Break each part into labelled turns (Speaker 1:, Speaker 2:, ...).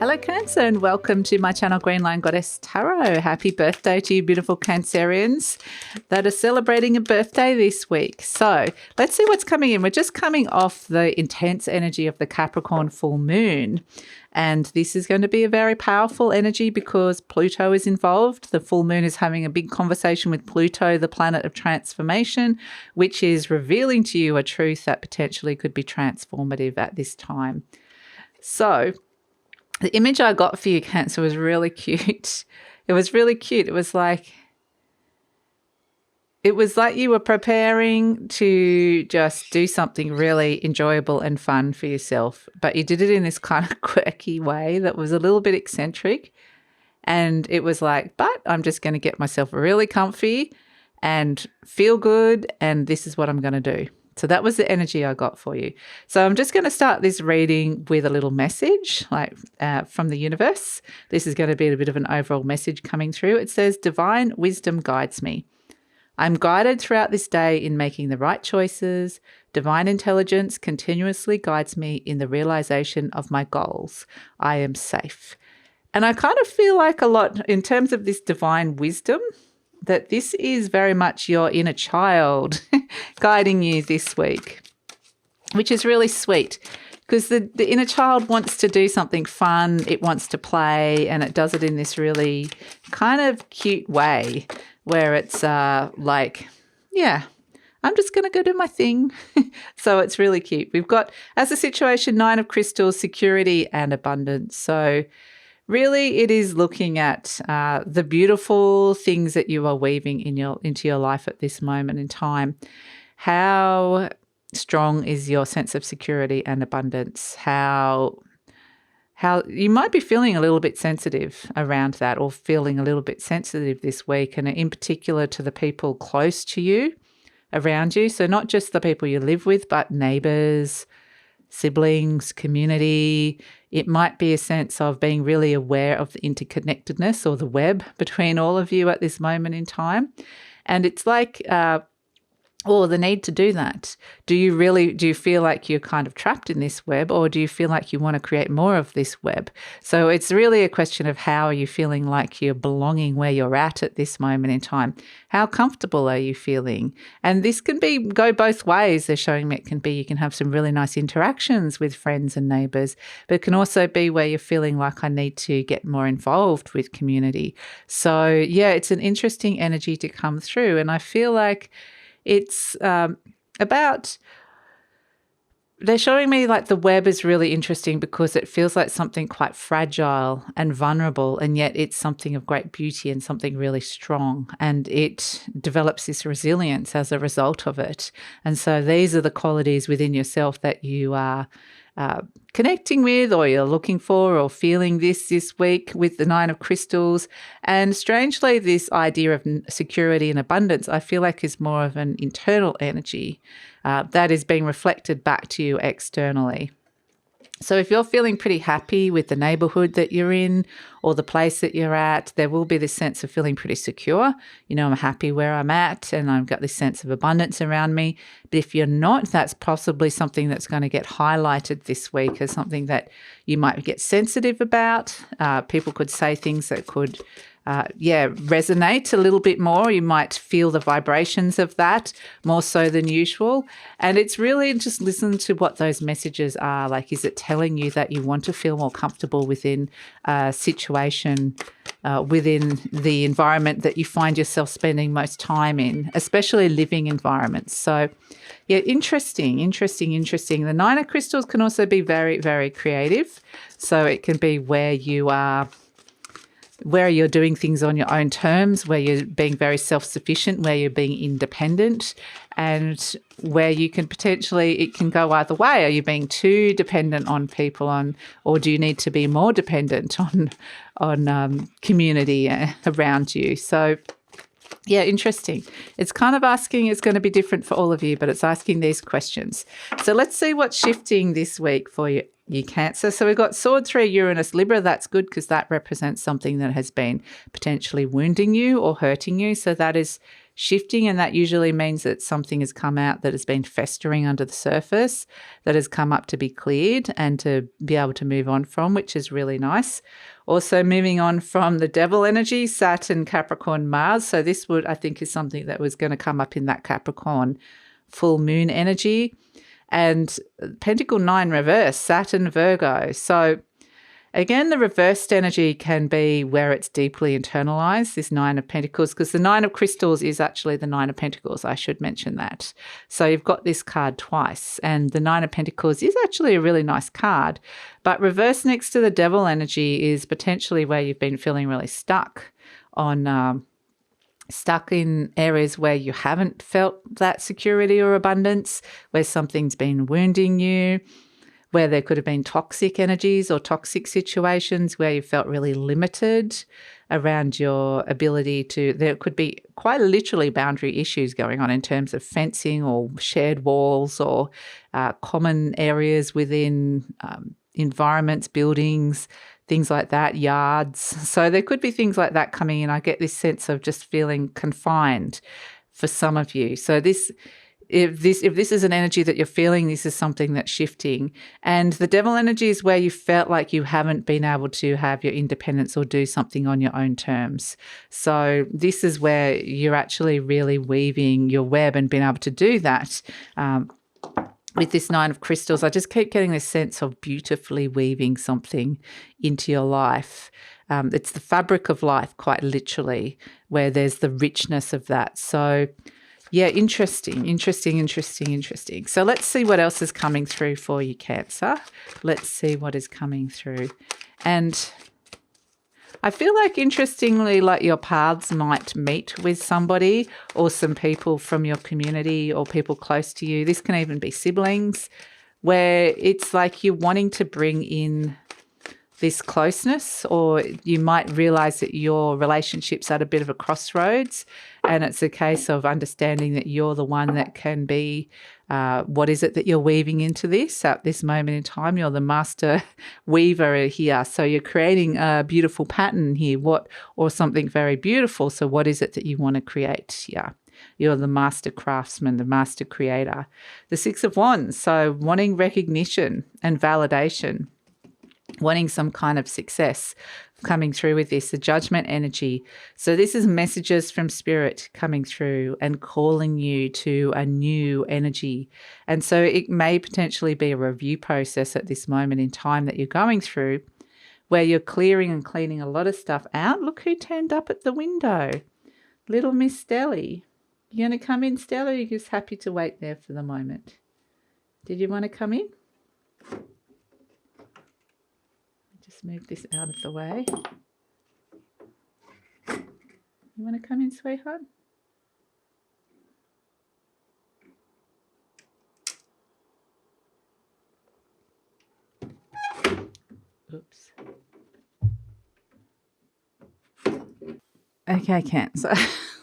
Speaker 1: Hello Cancer and welcome to my channel GreenLion Goddess Tarot. Happy birthday to you beautiful Cancerians that are celebrating a birthday this week. So let's see what's coming in. We're just coming off the intense energy of the Capricorn full moon. And this is going to be a very powerful energy because Pluto is involved. The full moon is having a big conversation with Pluto, the planet of transformation, which is revealing to you a truth that potentially could be transformative at this time. So the image I got for you, Cancer, was really cute. It was really cute. It was like you were preparing to just do something really enjoyable and fun for yourself, but you did it in this kind of quirky way that was a little bit eccentric. And it was like, but I'm just going to get myself really comfy and feel good, and this is what I'm going to do. So that was the energy I got for you. So I'm just going to start this reading with a little message from the universe. This is going to be a bit of an overall message coming through. It says, divine wisdom guides me. I'm guided throughout this day in making the right choices. Divine intelligence continuously guides me in the realization of my goals. I am safe. And I kind of feel like a lot in terms of this divine wisdom, that this is very much your inner child guiding you this week, which is really sweet because the inner child wants to do something fun, it wants to play, and it does it in this really kind of cute way where it's like, yeah, I'm just going to go do my thing. So it's really cute. We've got, as a situation, 9 of crystals, security and abundance. So really, it is looking at the beautiful things that you are weaving into your life at this moment in time. How strong is your sense of security and abundance? How you might be feeling a little bit sensitive around that, or feeling a little bit sensitive this week, and in particular to the people close to you, around you. So not just the people you live with, but neighbours, siblings, community. It might be a sense of being really aware of the interconnectedness or the web between all of you at this moment in time. And it's like, the need to do that. Do you feel like you're kind of trapped in this web, or do you feel like you want to create more of this web? So it's really a question of how are you feeling like you're belonging where you're at this moment in time? How comfortable are you feeling? And this can go both ways. They're showing me it can be you can have some really nice interactions with friends and neighbours, but it can also be where you're feeling like I need to get more involved with community. So yeah, it's an interesting energy to come through, and I feel like it's they're showing me like the web is really interesting because it feels like something quite fragile and vulnerable, and yet it's something of great beauty and something really strong, and it develops this resilience as a result of it. And so these are the qualities within yourself that you are connecting with, or you're looking for, or feeling this week with the 9 of crystals. And strangely, this idea of security and abundance, I feel like is more of an internal energy that is being reflected back to you externally. So if you're feeling pretty happy with the neighbourhood that you're in or the place that you're at, there will be this sense of feeling pretty secure. You know, I'm happy where I'm at and I've got this sense of abundance around me. But if you're not, that's possibly something that's going to get highlighted this week as something that you might get sensitive about. People could say things that could resonate a little bit more. You might feel the vibrations of that more so than usual. And it's really just listen to what those messages are. Like, is it telling you that you want to feel more comfortable within a situation, within the environment that you find yourself spending most time in, especially living environments? So yeah, interesting. The 9 of crystals can also be very, very creative. So it can be where you're doing things on your own terms, where you're being very self-sufficient, where you're being independent, and where you can potentially, it can go either way. Are you being too dependent on people, or do you need to be more dependent on community around you? So yeah, interesting. It's kind of asking, it's going to be different for all of you, but it's asking these questions. So let's see what's shifting this week for you Cancer. So we've got Sword 3, Uranus, Libra. That's good because that represents something that has been potentially wounding you or hurting you. So that is shifting, and that usually means that something has come out that has been festering under the surface, that has come up to be cleared and to be able to move on from, which is really nice. Also moving on from the devil energy, Saturn, Capricorn, Mars. So this would, I think, is something that was going to come up in that Capricorn full moon energy. And Pentacle 9 reverse, Saturn, Virgo. So again, the reversed energy can be where it's deeply internalized, this Nine of Pentacles, because the Nine of Crystals is actually the Nine of Pentacles. I should mention that. So you've got this card twice, and the Nine of Pentacles is actually a really nice card. But reverse next to the devil energy is potentially where you've been feeling really stuck stuck in areas where you haven't felt that security or abundance, where something's been wounding you, where there could have been toxic energies or toxic situations where you felt really limited around your ability to, there could be quite literally boundary issues going on in terms of fencing or shared walls or common areas within environments, buildings, things like that, yards. So there could be things like that coming in. I get this sense of just feeling confined for some of you. So if this is an energy that you're feeling, this is something that's shifting. And the devil energy is where you felt like you haven't been able to have your independence or do something on your own terms. So this is where you're actually really weaving your web and being able to do that. With this Nine of Crystals, I just keep getting this sense of beautifully weaving something into your life. It's the fabric of life, quite literally, where there's the richness of that. So yeah, interesting. So let's see what else is coming through for you, Cancer. Let's see what is coming through. And I feel like, interestingly, like your paths might meet with somebody or some people from your community or people close to you. This can even be siblings, where it's like you're wanting to bring in this closeness, or you might realize that your relationship's at a bit of a crossroads, and it's a case of understanding that you're the one that can be what is it that you're weaving into this at this moment in time. You're the master weaver here. So you're creating a beautiful pattern here, or something very beautiful. So what is it that you want to create here? You're the master craftsman, the master creator. The Six of Wands, so wanting recognition and validation, wanting some kind of success coming through with this, the Judgment energy. So this is messages from Spirit coming through and calling you to a new energy. And so it may potentially be a review process at this moment in time that you're going through, where you're clearing and cleaning a lot of stuff out. Look who turned up at the window. Little Miss Stelly. You going to come in, Stella, or are you just happy to wait there for the moment? Did you want to come in? Just move this out of the way. You want to come in, sweetheart? Oops. Okay, Cancer.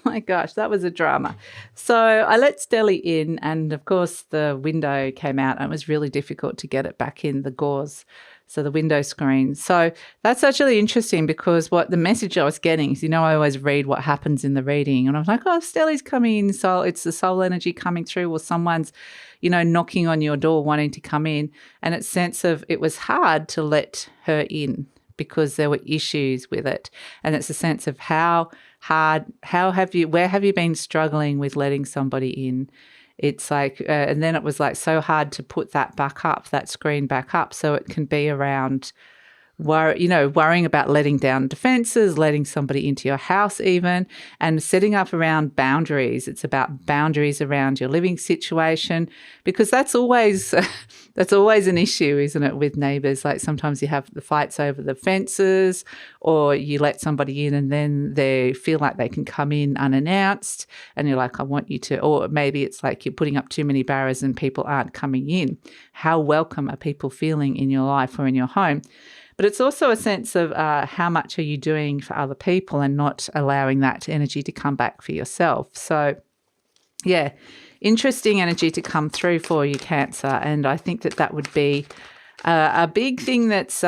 Speaker 1: My gosh, that was a drama. So I let Stelly in, and of course the window came out, and it was really difficult to get it back in the gauze, so the window screen. So that's actually interesting, because what the message I was getting is, I always read what happens in the reading, and I was like, oh, Stelly's coming in, so it's the soul energy coming through, or someone's, knocking on your door wanting to come in, and it's sense of it was hard to let her in because there were issues with it. And it's a sense of where have you been struggling with letting somebody in? It's like, and then it was like so hard to put that back up, that screen back up. So it can be around worrying about letting down defenses, letting somebody into your house even, and setting up around boundaries. It's about boundaries around your living situation, because that's always an issue, isn't it, with neighbours? Like sometimes you have the fights over the fences, or you let somebody in and then they feel like they can come in unannounced, and you're like, I want you to, or maybe it's like you're putting up too many barriers and people aren't coming in. How welcome are people feeling in your life or in your home? But it's also a sense of how much are you doing for other people and not allowing that energy to come back for yourself. So, yeah, interesting energy to come through for you, Cancer. And I think that would be a big thing that's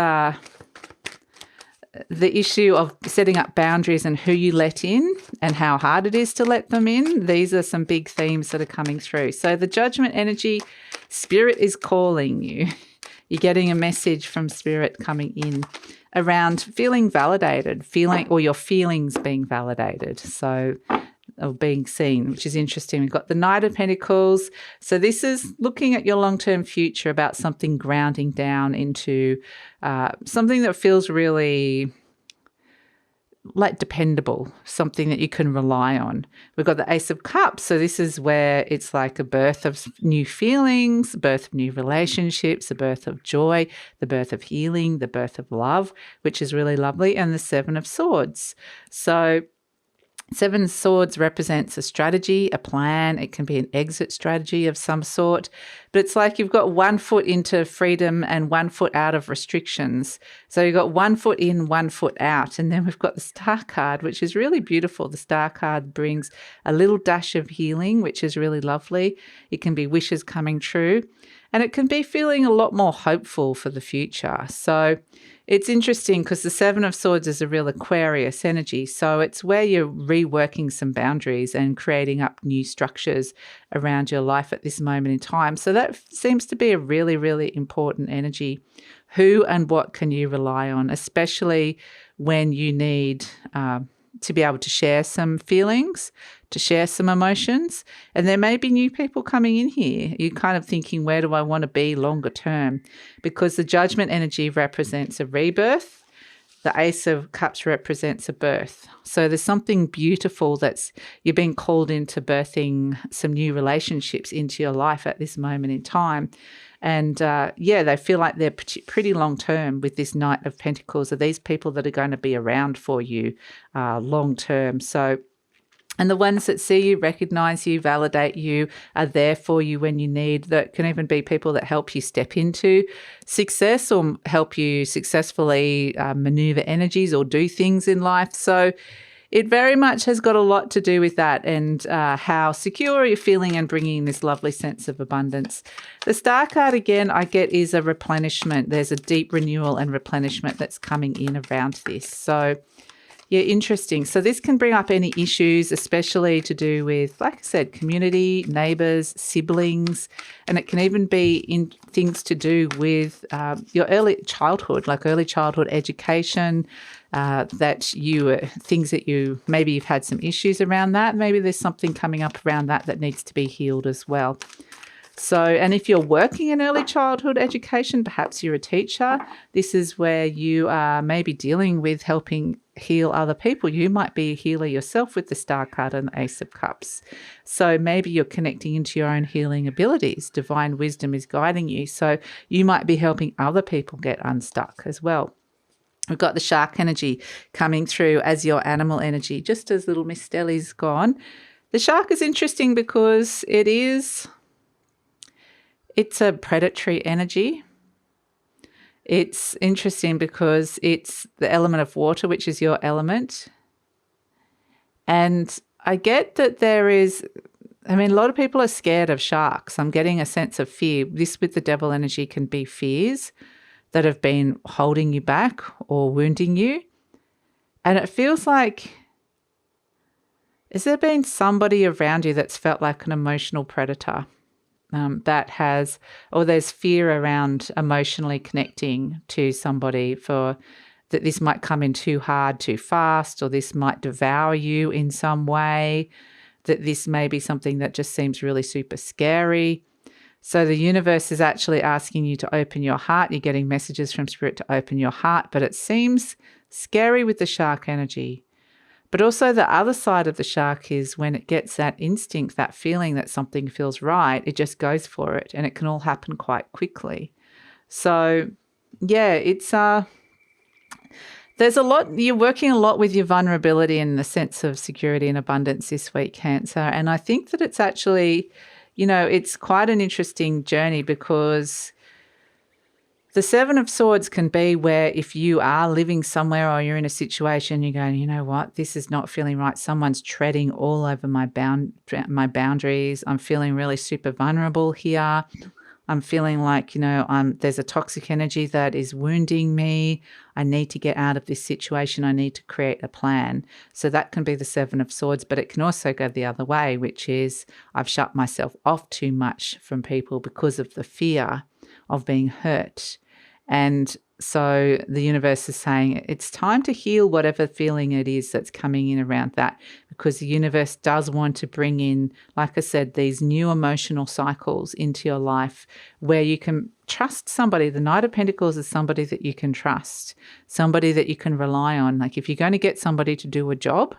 Speaker 1: the issue of setting up boundaries and who you let in and how hard it is to let them in. These are some big themes that are coming through. So the Judgment energy, Spirit is calling you. You're getting a message from Spirit coming in around feeling validated, or your feelings being validated. So, or being seen, which is interesting. We've got the Knight of Pentacles. So this is looking at your long-term future, about something grounding down into something that feels really like dependable, something that you can rely on. We've got the Ace of Cups. So this is where it's like a birth of new feelings, a birth of new relationships, a birth of joy, the birth of healing, the birth of love, which is really lovely. And the Seven of Swords. So Seven of Swords represents a strategy, a plan. It can be an exit strategy of some sort. But it's like you've got 1 foot into freedom and 1 foot out of restrictions. So you've got 1 foot in, 1 foot out. And then we've got the Star card, which is really beautiful. The Star card brings a little dash of healing, which is really lovely. It can be wishes coming true. And it can be feeling a lot more hopeful for the future. So it's interesting because the Seven of Swords is a real Aquarius energy. So it's where you're reworking some boundaries and creating up new structures around your life at this moment in time. So that seems to be a really, really important energy. Who and what can you rely on, especially when you need to be able to share some feelings, to share some emotions. And there may be new people coming in here. You're kind of thinking, where do I want to be longer term? Because the Judgment energy represents a rebirth. The Ace of Cups represents a birth. So there's something beautiful you're being called into birthing some new relationships into your life at this moment in time. And they feel like they're pretty long term with this Knight of Pentacles. Are these people that are going to be around for you long term? So, and the ones that see you, recognize you, validate you, are there for you when you need. That can even be people that help you step into success or help you successfully maneuver energies or do things in life. So it very much has got a lot to do with that and how secure you're feeling and bringing this lovely sense of abundance. The Star card, again, I get is a replenishment. There's a deep renewal and replenishment that's coming in around this. So, yeah, interesting. So this can bring up any issues, especially to do with, like I said, community, neighbours, siblings, and it can even be in things to do with your early childhood, like early childhood education, things that maybe you've had some issues around that. Maybe there's something coming up around that needs to be healed as well. So, and if you're working in early childhood education, perhaps you're a teacher, this is where you are maybe dealing with helping heal other people. You might be a healer yourself with the Star card and the Ace of Cups. So maybe you're connecting into your own healing abilities. Divine wisdom is guiding you. So you might be helping other people get unstuck as well. We've got the Shark energy coming through as your animal energy, just as little Miss Stelly's gone. The Shark is interesting because it's a predatory energy. It's interesting because it's the element of water, which is your element. And I get that a lot of people are scared of sharks. I'm getting a sense of fear. This with the Devil energy can be fears that have been holding you back or wounding you. And it feels like, has there been somebody around you that's felt like an emotional predator? There's fear around emotionally connecting to somebody that this might come in too hard, too fast, or this might devour you in some way, that this may be something that just seems really super scary. So the universe is actually asking you to open your heart. You're getting messages from Spirit to open your heart, but it seems scary with the Shark energy. But also the other side of the Shark is when it gets that instinct, that feeling that something feels right, it just goes for it, and it can all happen quite quickly. So, yeah, it's there's a lot. You're working a lot with your vulnerability and the sense of security and abundance this week, Cancer. And I think that it's actually, it's quite an interesting journey because the Seven of Swords can be where if you are living somewhere or you're in a situation, you're going, you know what, this is not feeling right. Someone's treading all over my boundaries. I'm feeling really super vulnerable here. I'm feeling like, there's a toxic energy that is wounding me. I need to get out of this situation. I need to create a plan. So that can be the Seven of Swords, but it can also go the other way, which is I've shut myself off too much from people because of the fear of being hurt. And so the universe is saying it's time to heal whatever feeling it is that's coming in around that, because the universe does want to bring in, like I said, these new emotional cycles into your life where you can trust somebody. The Knight of Pentacles is somebody that you can trust, somebody that you can rely on. Like if you're going to get somebody to do a job,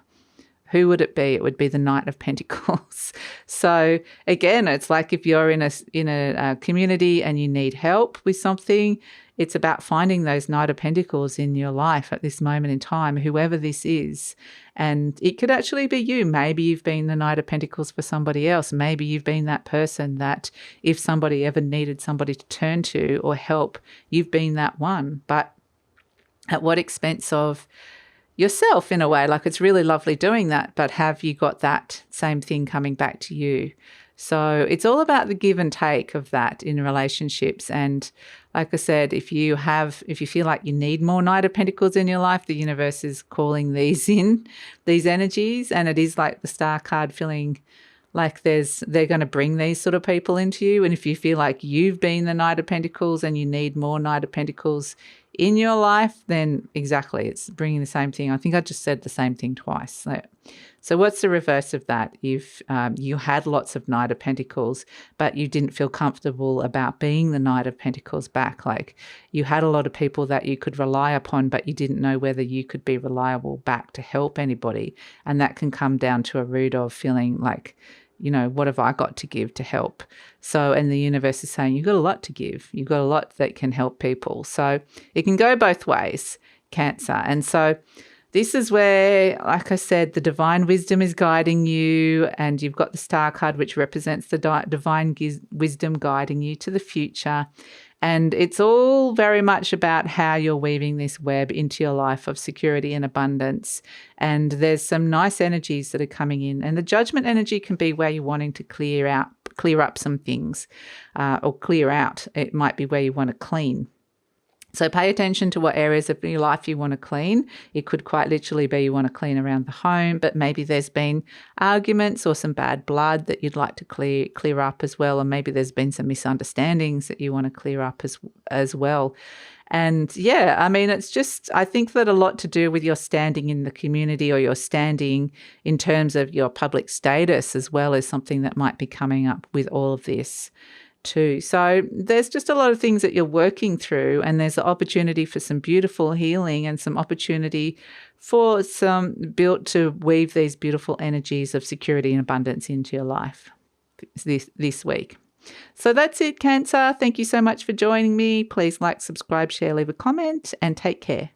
Speaker 1: who would it be? It would be the Knight of Pentacles. So again, it's like if you're in a community and you need help with something, it's about finding those Knight of Pentacles in your life at this moment in time, whoever this is. And it could actually be you. Maybe you've been the Knight of Pentacles for somebody else. Maybe you've been that person that if somebody ever needed somebody to turn to or help, you've been that one. But at what expense of yourself in a way? Like it's really lovely doing that, but have you got that same thing coming back to you? So it's all about the give and take of that in relationships. And like I said, if you feel like you need more Knight of Pentacles in your life, the universe is calling these energies. And it is like the Star card feeling like they're going to bring these sort of people into you. And if you feel like you've been the Knight of Pentacles and you need more Knight of Pentacles in your life, then exactly, it's bringing the same thing. I think I just said the same thing twice. So what's the reverse of that? If you had lots of Knight of Pentacles, but you didn't feel comfortable about being the Knight of Pentacles back, like you had a lot of people that you could rely upon, but you didn't know whether you could be reliable back to help anybody. And that can come down to a root of feeling like, what have I got to give to help? So, and the universe is saying, you've got a lot to give. You've got a lot that can help people. So it can go both ways, Cancer. And so this is where, like I said, the divine wisdom is guiding you, and you've got the Star card, which represents the divine wisdom guiding you to the future. And it's all very much about how you're weaving this web into your life of security and abundance. And there's some nice energies that are coming in. And the Judgment energy can be where you're wanting to clear up some things, or clear out. It might be where you want to clean. So pay attention to what areas of your life you want to clean. It could quite literally be you want to clean around the home, but maybe there's been arguments or some bad blood that you'd like to clear up as well, or maybe there's been some misunderstandings that you want to clear up as well. And yeah, I mean, it's just, I think that a lot to do with your standing in the community or your standing in terms of your public status as well as something that might be coming up with all of this too. So there's just a lot of things that you're working through, and there's the opportunity for some beautiful healing and some opportunity for some built to weave these beautiful energies of security and abundance into your life this week. So that's it, Cancer. Thank you so much for joining me. Please like, subscribe, share, leave a comment, and take care.